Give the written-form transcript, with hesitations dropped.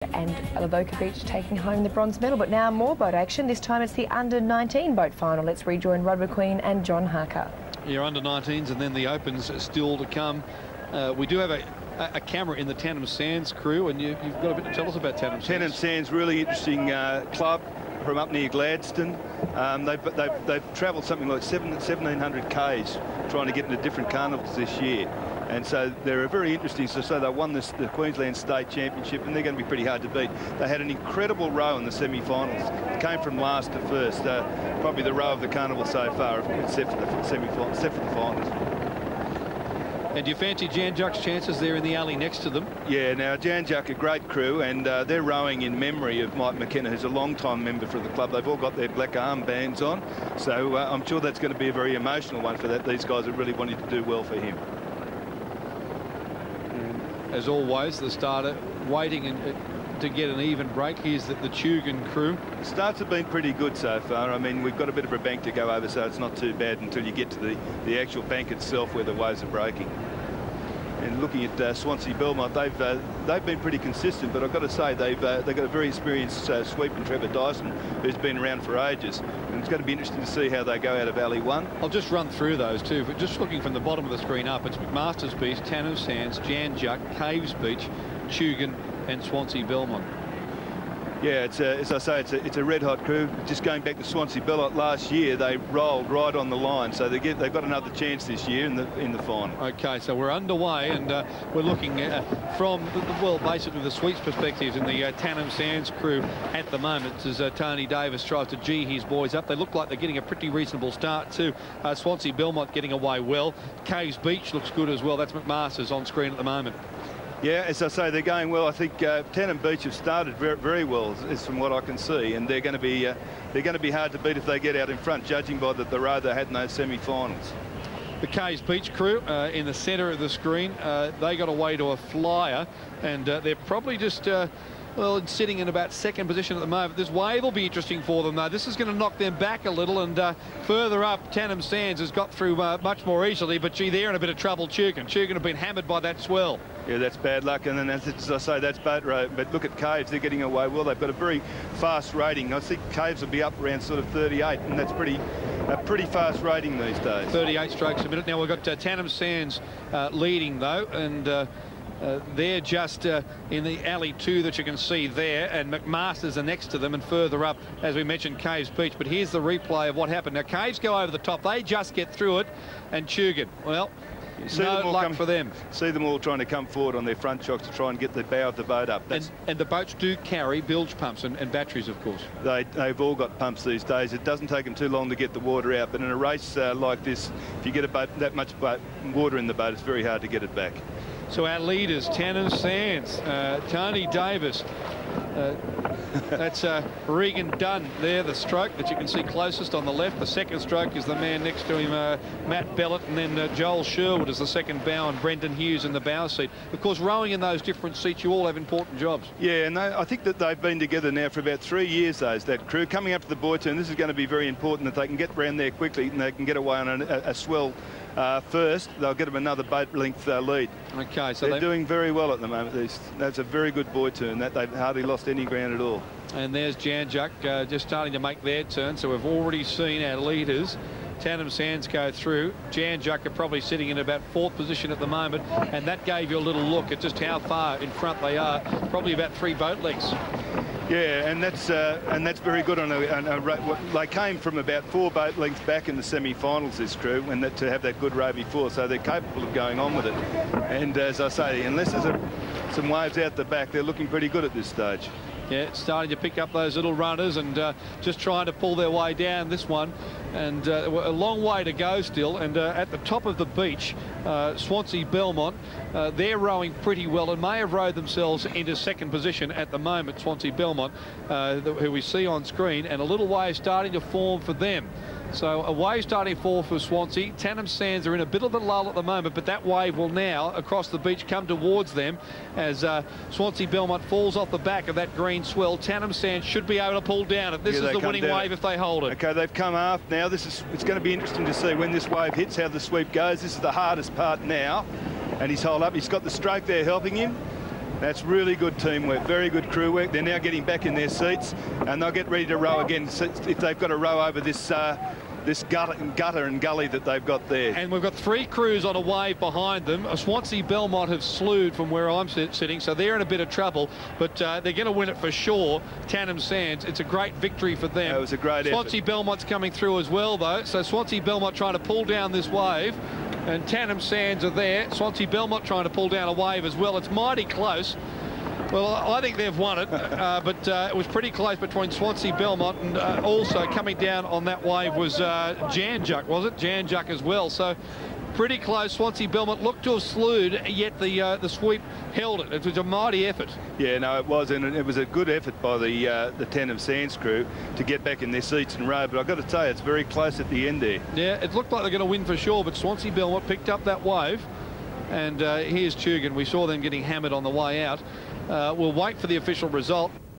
And Avoca Beach taking home the bronze medal. But now more boat action. This time it's the under-19 boat final. Let's rejoin Rod McQueen and John Harker. Yeah, under-19s and then the Opens still to come. We do have a camera in the Tannum Sands crew, and you've got a bit to tell us about Tannum Sands. Tannum Sands, really interesting club from up near Gladstone. They've travelled something like 1,700 k's trying to get into different carnivals this year. And so they're very interesting. So they won the Queensland State Championship, and they're going to be pretty hard to beat. They had an incredible row in the semi-finals. It came from last to first. Probably the row of the carnival so far, except for the semi-finals, except for the finals. And do you fancy Jan Juck's chances there in the alley next to them? Yeah, now Jan Juck, a great crew, and they're rowing in memory of Mike McKenna, who's a long-time member for the club. They've all got their black armbands on, so I'm sure that's going to be a very emotional one for that. These guys are really wanting to do well for him. As always, the starter waiting to get an even break. Here's the Tugan crew. Starts have been pretty good so far. I mean, we've got a bit of a bank to go over, so it's not too bad until you get to the actual bank itself where the waves are breaking. And looking at Swansea Belmont, they've been pretty consistent, but I've got to say they've got a very experienced sweeper, Trevor Dyson, who's been around for ages. And it's going to be interesting to see how they go out of Alley 1. I'll just run through those too, but just looking from the bottom of the screen up, it's McMaster's Beach, Tannum Sands, Jan Juck, Caves Beach, Tugan and Swansea Belmont. Yeah, as I say, it's a red-hot crew. Just going back to Swansea Belmont last year, they rolled right on the line, so they've got another chance this year in the final. Okay, so we're underway, and we're looking from basically the sweeps perspectives in the Tannum Sands crew at the moment as Tony Davis tries to gee his boys up. They look like they're getting a pretty reasonable start too. Swansea Belmont getting away well. Caves Beach looks good as well. That's McMaster's on screen at the moment. Yeah, as I say, they're going well. I think Tannum Beach have started very well, is from what I can see, and they're going to be hard to beat if they get out in front, judging by the row they had in those semi-finals. The Caves Beach crew in the centre of the screen, they got away to a flyer, and they're probably just well, sitting in about second position at the moment. This wave will be interesting for them, though. This is going to knock them back a little, and further up, Tannum Sands has got through much more easily, but gee, they're in a bit of trouble. Tugan have been hammered by that swell. Yeah, that's bad luck, and then as I say, that's boat row. But look at Caves, they're getting away well. They've got a very fast rating. I think Caves will be up around sort of 38, and that's a pretty fast rating these days. 38 strokes a minute. Now we've got Tannum Sands leading, though, and they're just in the alley 2 that you can see there, and McMaster's are next to them, and further up, as we mentioned, Caves Beach. But here's the replay of what happened. Now, Caves go over the top. They just get through it, and Tugan, well, no luck for them. See them all trying to come forward on their front shocks to try and get the bow of the boat up. And the boats do carry bilge pumps and batteries, of course. They've all got pumps these days. It doesn't take them too long to get the water out, but in a race like this, if you get a boat, that much water in the boat, it's very hard to get it back. So our leaders, Tannum Sands, Tony Davis, that's Regan Dunn there, the stroke that you can see closest on the left. The second stroke is the man next to him, Matt Bellett, and then Joel Sherwood is the second bow, and Brendan Hughes in the bow seat. Of course, rowing in those different seats, you all have important jobs. Yeah, and I think that they've been together now for about 3 years, that crew. Coming up to the buoy turn, this is going to be very important that they can get round there quickly and they can get away on a swell first. They'll get them another boat length lead. Okay, so they're doing very well at the moment. That's a very good buoy turn. They've hardly lost any ground at all. And there's Jan Juck just starting to make their turn. So we've already seen our leaders, Tannum Sands, go through. Jan Juck are probably sitting in about 4th position at the moment, and that gave you a little look at just how far in front they are. Probably about 3 boat lengths. Yeah, and that's very good on they came from about 4 boat lengths back in the semi-finals, this crew, and to have that good row before, so they're capable of going on with it. And as I say, unless there's some waves out the back, they're looking pretty good at this stage. Yeah, starting to pick up those little runners and just trying to pull their way down this one. And a long way to go still. And at the top of the beach, Swansea Belmont, they're rowing pretty well and may have rowed themselves into second position at the moment, Swansea Belmont, who we see on screen, and a little wave starting to form for them. So a wave starting to fall for Swansea. Tannum Sands are in a bit of a lull at the moment, but that wave will now, across the beach, come towards them as Swansea Belmont falls off the back of that green swell. Tannum Sands should be able to pull down it. This is the winning wave if they hold it. Okay, they've come aft now. It's going to be interesting to see when this wave hits, how the sweep goes. This is the hardest part now, and he's holed up. He's got the stroke there helping him. That's really good teamwork, very good crew work. They're now getting back in their seats, and they'll get ready to row again if they've got to row over this this gutter and gully that they've got there. And we've got 3 crews on a wave behind them. Swansea Belmont have slewed from where I'm sitting, so they're in a bit of trouble, but they're going to win it for sure. Tannum Sands, it's a great victory for them. It was a great effort. Swansea Belmont's coming through as well, though, so Swansea Belmont trying to pull down this wave, and Tannum Sands are there. Swansea Belmont trying to pull down a wave as well. It's mighty close. Well, I think they've won it, but it was pretty close between Swansea Belmont and also coming down on that wave was Janjuk, was it? Janjuk as well. So pretty close. Swansea Belmont looked to have slewed, yet the sweep held it. It was a mighty effort. Yeah, no, it was, and it was a good effort by the Tannum Sands crew to get back in their seats and row. But I've got to tell you, it's very close at the end there. Yeah, it looked like they're going to win for sure, but Swansea Belmont picked up that wave. And here's Tugan. We saw them getting hammered on the way out. We'll wait for the official result.